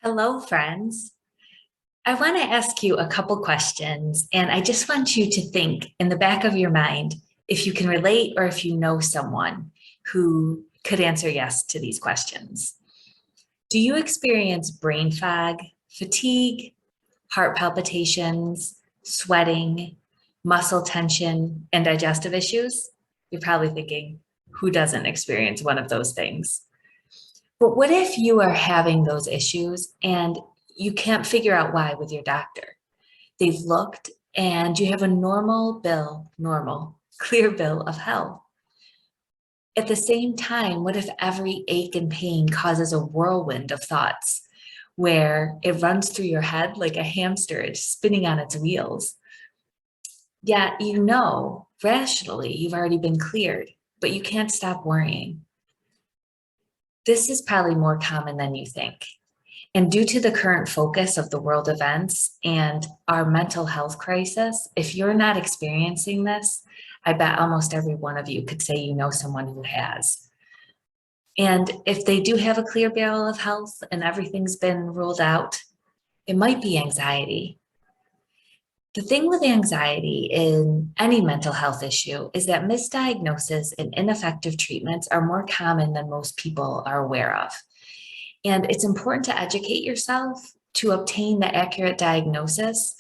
Hello, friends. I want to ask you a couple questions, and I just want you to think in the back of your mind if you can relate or if you know someone who could answer yes to these questions. Do you experience brain fog, fatigue, heart palpitations, sweating, muscle tension, and digestive issues? You're probably thinking, who doesn't experience one of those things? But what if you are having those issues and you can't figure out why with your doctor? They've looked and you have a clear bill of health. At the same time, what if every ache and pain causes a whirlwind of thoughts where it runs through your head like a hamster, it's spinning on its wheels? Yet you know rationally you've already been cleared, but you can't stop worrying. This is probably more common than you think. And due to the current focus of the world events and our mental health crisis, if you're not experiencing this, I bet almost every one of you could say you know someone who has. And if they do have a clear bill of health and everything's been ruled out, it might be anxiety. The thing with anxiety in any mental health issue is that misdiagnosis and ineffective treatments are more common than most people are aware of. And it's important to educate yourself to obtain the accurate diagnosis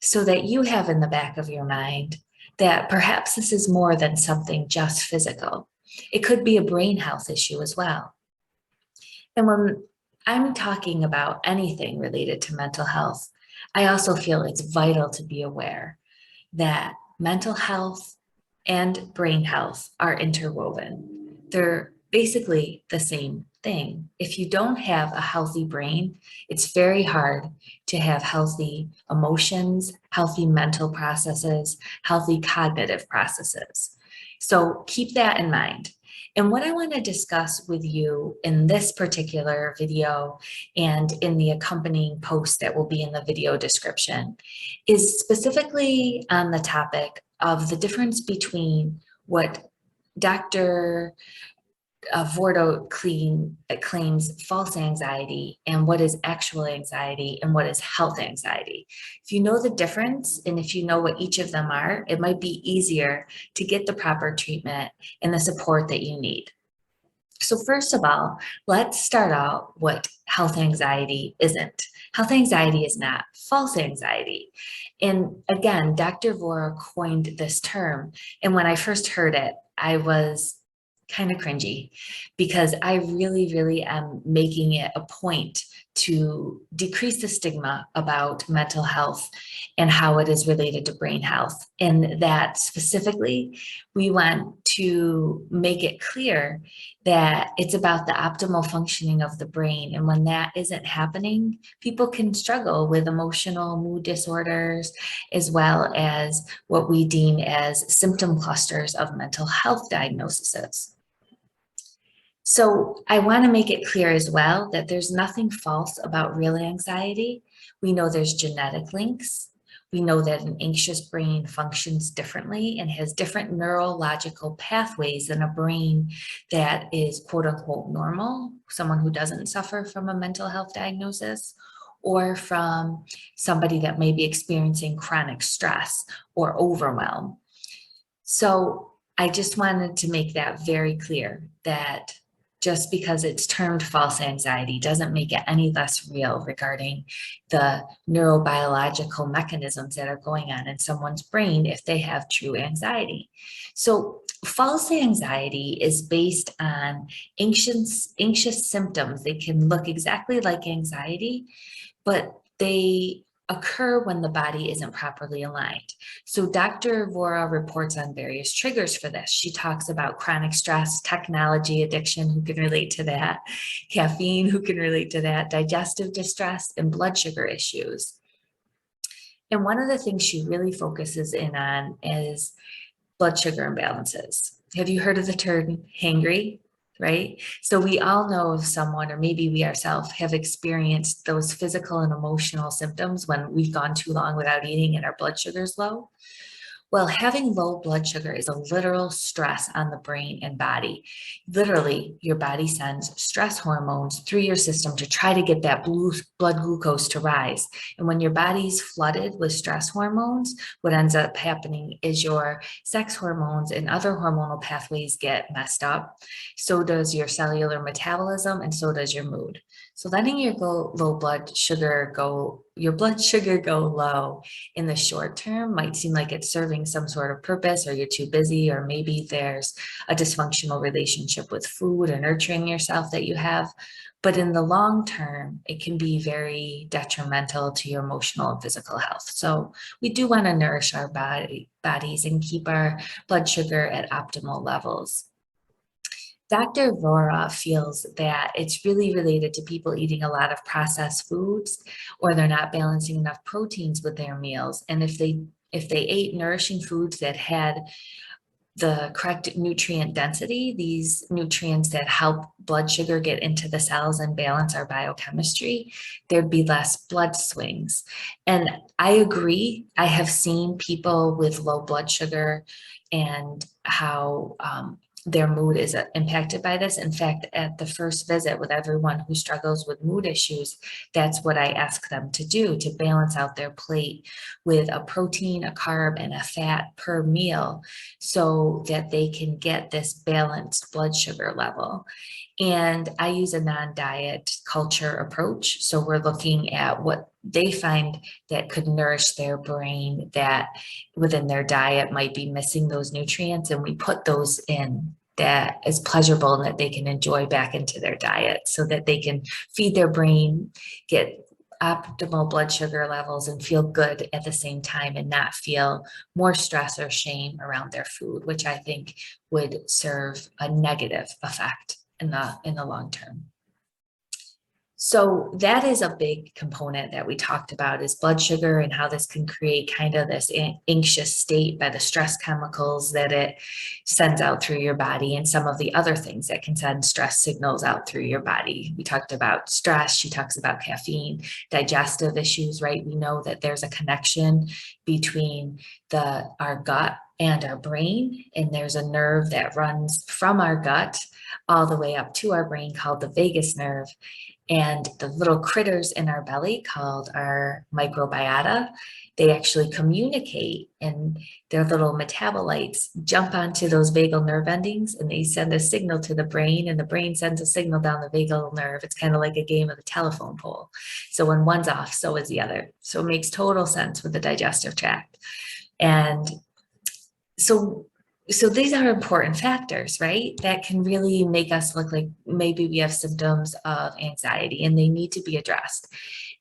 so that you have in the back of your mind that perhaps this is more than something just physical. It could be a brain health issue as well. And when I'm talking about anything related to mental health, I also feel it's vital to be aware that mental health and brain health are interwoven. They're basically the same thing. If you don't have a healthy brain, it's very hard to have healthy emotions, healthy mental processes, healthy cognitive processes. So keep that in mind. And what I want to discuss with you in this particular video and in the accompanying post that will be in the video description is specifically on the topic of the difference between what Dr. Vordo claims false anxiety and what is actual anxiety and what is health anxiety. If you know the difference and if you know what each of them are, it might be easier to get the proper treatment and the support that you need. So first of all, let's start out what health anxiety isn't. Health anxiety is not false anxiety. And again, Dr. Vora coined this term. And when I first heard it, I was kind of cringy because I really am making it a point to decrease the stigma about mental health and how it is related to brain health. And that specifically, we want to make it clear that it's about the optimal functioning of the brain. And when that isn't happening, people can struggle with emotional mood disorders, as well as what we deem as symptom clusters of mental health diagnoses. So I want to make it clear as well that there's nothing false about real anxiety. We know there's genetic links. We know that an anxious brain functions differently and has different neurological pathways than a brain that is quote unquote normal, someone who doesn't suffer from a mental health diagnosis, or from somebody that may be experiencing chronic stress or overwhelm. So I just wanted to make that very clear that just because it's termed false anxiety doesn't make it any less real regarding the neurobiological mechanisms that are going on in someone's brain if they have true anxiety. So false anxiety is based on anxious symptoms. They can look exactly like anxiety, but they occur when the body isn't properly aligned. So Dr. Vora reports on various triggers for this. She talks about chronic stress, technology addiction, who can relate to that, caffeine, who can relate to that, digestive distress, and blood sugar issues. And one of the things she really focuses in on is blood sugar imbalances. Have you heard of the term hangry? Right? So we all know of someone, or maybe we ourselves have experienced those physical and emotional symptoms when we've gone too long without eating and our blood sugar is low. Well, having low blood sugar is a literal stress on the brain and body. Literally, your body sends stress hormones through your system to try to get that blood glucose to rise. And when your body's flooded with stress hormones, what ends up happening is your sex hormones and other hormonal pathways get messed up. So does your cellular metabolism, and so does your mood. So letting your your blood sugar go low in the short term might seem like it's serving some sort of purpose, or you're too busy, or maybe there's a dysfunctional relationship with food or nurturing yourself that you have. But in the long term, it can be very detrimental to your emotional and physical health. So we do want to nourish our bodies and keep our blood sugar at optimal levels. Dr. Vora feels that it's really related to people eating a lot of processed foods, or they're not balancing enough proteins with their meals. And if they ate nourishing foods that had the correct nutrient density, these nutrients that help blood sugar get into the cells and balance our biochemistry, there'd be less blood swings. And I agree. I have seen people with low blood sugar and how their mood is impacted by this. In fact, at the first visit with everyone who struggles with mood issues, that's what I ask them to do, to balance out their plate with a protein, a carb, and a fat per meal so that they can get this balanced blood sugar level. And I use a non-diet culture approach. So we're looking at what they find that could nourish their brain that within their diet might be missing those nutrients, and we put those in that is pleasurable and that they can enjoy back into their diet so that they can feed their brain, get optimal blood sugar levels, and feel good at the same time, and not feel more stress or shame around their food, which I think would serve a negative effect in the long term. So that is a big component that we talked about, is blood sugar and how this can create kind of this anxious state by the stress chemicals that it sends out through your body, and some of the other things that can send stress signals out through your body. We talked about stress. She talks about caffeine, digestive issues, right? We know that there's a connection between our gut and our brain, and there's a nerve that runs from our gut all the way up to our brain called the vagus nerve. And the little critters in our belly called our microbiota, they actually communicate, and their little metabolites jump onto those vagal nerve endings, and they send a signal to the brain, and the brain sends a signal down the vagal nerve. It's kind of like a game of the telephone pole. So when one's off, so is the other. So it makes total sense with the digestive tract. And so these are important factors, right? That can really make us look like maybe we have symptoms of anxiety, and they need to be addressed.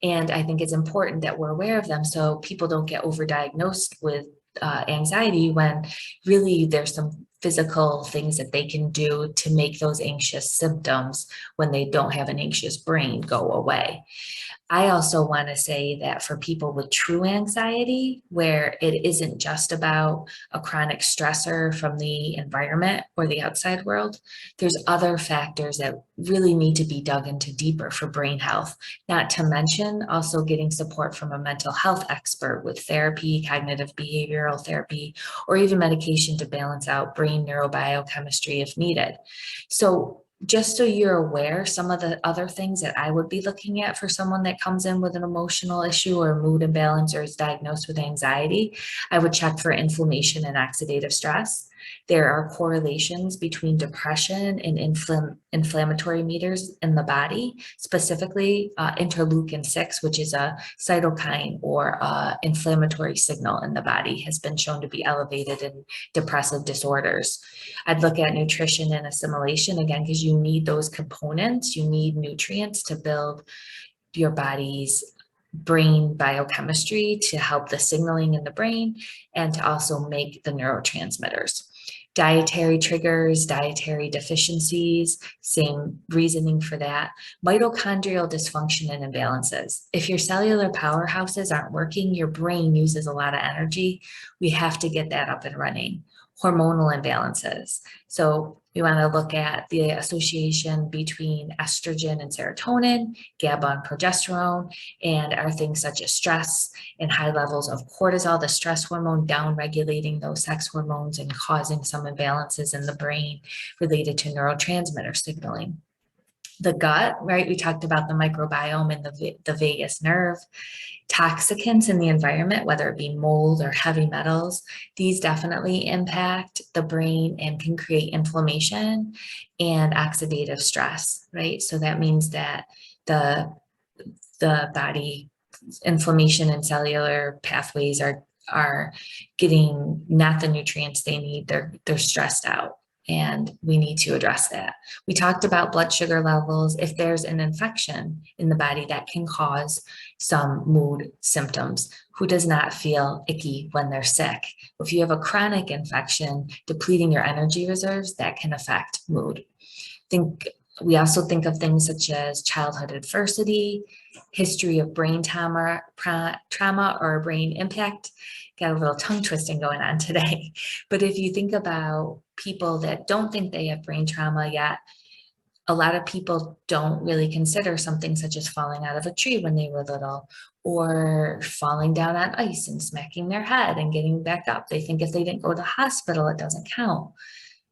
And I think it's important that we're aware of them so people don't get overdiagnosed with anxiety, when really there's some physical things that they can do to make those anxious symptoms, when they don't have an anxious brain, go away. I also want to say that for people with true anxiety, where it isn't just about a chronic stressor from the environment or the outside world, there's other factors that really need to be dug into deeper for brain health. Not to mention also getting support from a mental health expert with therapy, cognitive behavioral therapy, or even medication to balance out brain neurobiochemistry if needed. So just so you're aware, some of the other things that I would be looking at for someone that comes in with an emotional issue or mood imbalance or is diagnosed with anxiety, I would check for inflammation and oxidative stress. There are correlations between depression and inflammatory meters in the body, specifically interleukin-6, which is a cytokine or inflammatory signal in the body, has been shown to be elevated in depressive disorders. I'd look at nutrition and assimilation, again, because you need those components. You need nutrients to build your body's brain biochemistry, to help the signaling in the brain, and to also make the neurotransmitters. Dietary triggers, dietary deficiencies, same reasoning for that. Mitochondrial dysfunction and imbalances. If your cellular powerhouses aren't working, your brain uses a lot of energy. We have to get that up and running. Hormonal imbalances. So We want to look at the association between estrogen and serotonin, GABA and progesterone, and are things such as stress and high levels of cortisol, the stress hormone, down-regulating those sex hormones and causing some imbalances in the brain related to neurotransmitter signaling. The gut, right? We talked about the microbiome and the vagus nerve. Toxicants in the environment, whether it be mold or heavy metals, these definitely impact the brain and can create inflammation and oxidative stress, right? So that means that the body inflammation and cellular pathways are getting not the nutrients they need. They're stressed out. And we need to address that. We talked about blood sugar levels. If there's an infection in the body, that can cause some mood symptoms. Who does not feel icky when they're sick? If you have a chronic infection depleting your energy reserves, that can affect mood. We also think of things such as childhood adversity, history of brain trauma or brain impact. Got a little tongue twisting going on today. But if you think about people that don't think they have brain trauma yet, a lot of people don't really consider something such as falling out of a tree when they were little, or falling down on ice and smacking their head and getting back up. They think if they didn't go to the hospital, it doesn't count.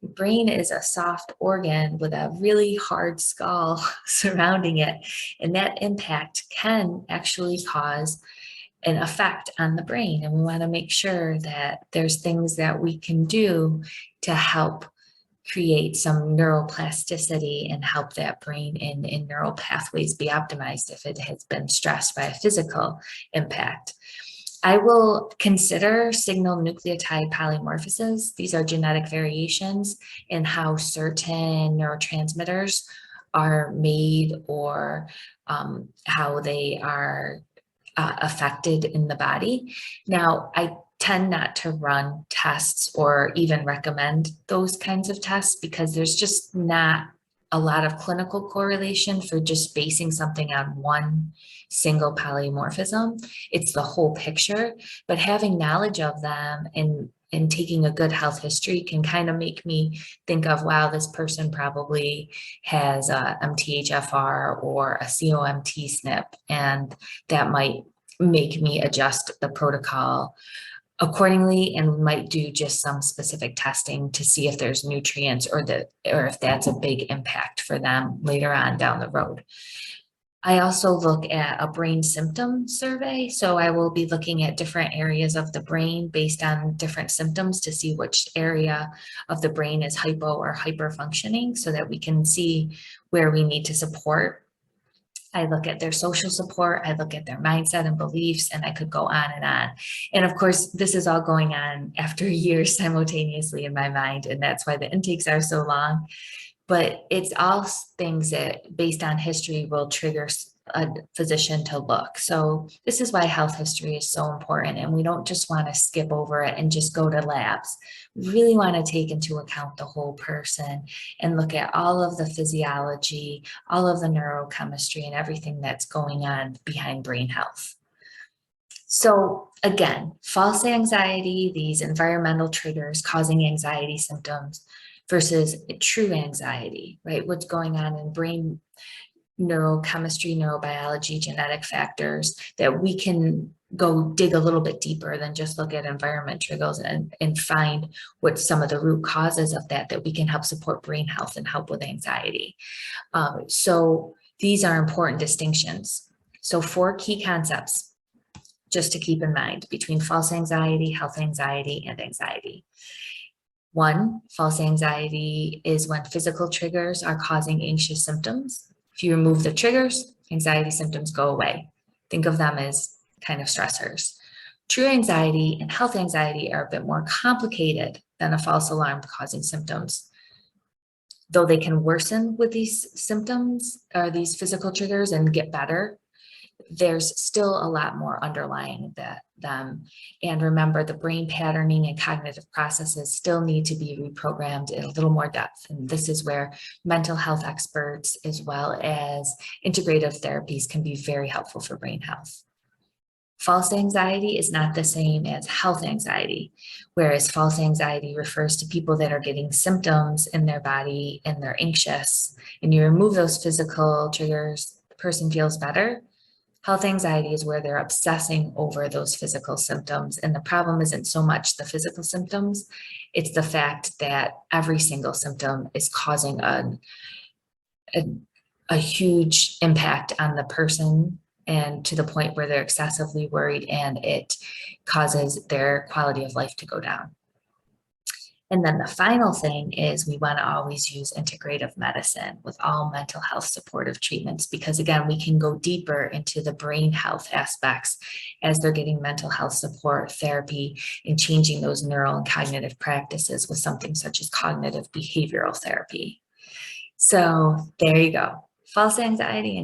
The brain is a soft organ with a really hard skull surrounding it, and that impact can actually cause an effect on the brain. And we want to make sure that there's things that we can do to help create some neuroplasticity and help that brain and neural pathways be optimized if it has been stressed by a physical impact. I will consider signal nucleotide polymorphosis. These are genetic variations in how certain neurotransmitters are made or how they are affected in the body. Now, I tend not to run tests or even recommend those kinds of tests because there's just not a lot of clinical correlation for just basing something on one single polymorphism. It's the whole picture, but having knowledge of them and taking a good health history can kind of make me think of, wow, this person probably has a MTHFR or a COMT SNP, and that might make me adjust the protocol accordingly, and we might do just some specific testing to see if there's nutrients or if that's a big impact for them later on down the road. I also look at a brain symptom survey. So I will be looking at different areas of the brain based on different symptoms to see which area of the brain is hypo or hyper functioning so that we can see where we need to support. I look at their social support, I look at their mindset and beliefs, and I could go on and on. And of course, this is all going on after years simultaneously in my mind, and that's why the intakes are so long. But it's all things that, based on history, will trigger a physician to look. So this is why health history is so important, and we don't just want to skip over it and just go to labs. We really want to take into account the whole person and look at all of the physiology, all of the neurochemistry, and everything that's going on behind brain health. So again, false anxiety, these environmental triggers causing anxiety symptoms versus true anxiety, right? What's going on in brain neurochemistry, neurobiology, genetic factors that we can go dig a little bit deeper than just look at environment triggers and find what some of the root causes of that we can help support brain health and help with anxiety. So these are important distinctions. So 4 key concepts just to keep in mind between false anxiety, health anxiety, and anxiety. 1, false anxiety is when physical triggers are causing anxious symptoms. If you remove the triggers, anxiety symptoms go away. Think of them as kind of stressors. True anxiety and health anxiety are a bit more complicated than a false alarm causing symptoms. Though they can worsen with these symptoms or these physical triggers and get better, there's still a lot more underlying them. And remember, the brain patterning and cognitive processes still need to be reprogrammed in a little more depth. And this is where mental health experts as well as integrative therapies can be very helpful for brain health. False anxiety is not the same as health anxiety, whereas false anxiety refers to people that are getting symptoms in their body and they're anxious, and you remove those physical triggers, the person feels better. Health anxiety is where they're obsessing over those physical symptoms. And the problem isn't so much the physical symptoms, it's the fact that every single symptom is causing a huge impact on the person, and to the point where they're excessively worried and it causes their quality of life to go down. And then the final thing is we want to always use integrative medicine with all mental health supportive treatments, because again, we can go deeper into the brain health aspects as they're getting mental health support therapy and changing those neural and cognitive practices with something such as cognitive behavioral therapy. So there you go. False anxiety,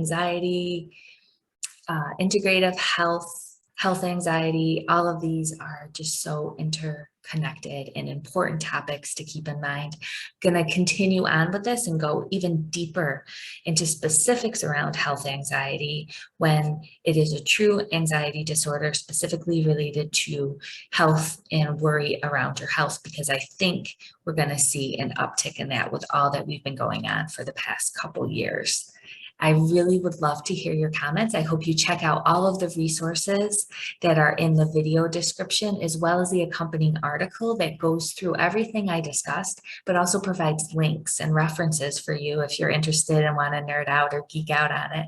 integrative health anxiety, all of these are just so interconnected and important topics to keep in mind. I'm going to continue on with this and go even deeper into specifics around health anxiety when it is a true anxiety disorder specifically related to health and worry around your health, because I think we're going to see an uptick in that with all that we've been going on for the past couple years. I really would love to hear your comments. I hope you check out all of the resources that are in the video description, as well as the accompanying article that goes through everything I discussed, but also provides links and references for you if you're interested and want to nerd out or geek out on it.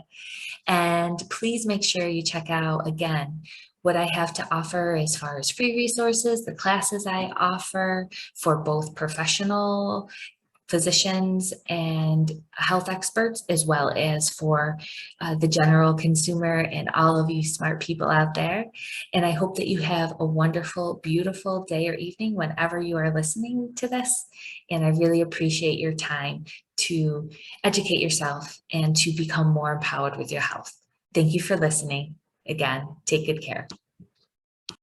And please make sure you check out, again, what I have to offer as far as free resources, the classes I offer for both professional physicians and health experts, as well as for the general consumer and all of you smart people out there. And I hope that you have a wonderful, beautiful day or evening whenever you are listening to this. And I really appreciate your time to educate yourself and to become more empowered with your health. Thank you for listening. Again, take good care.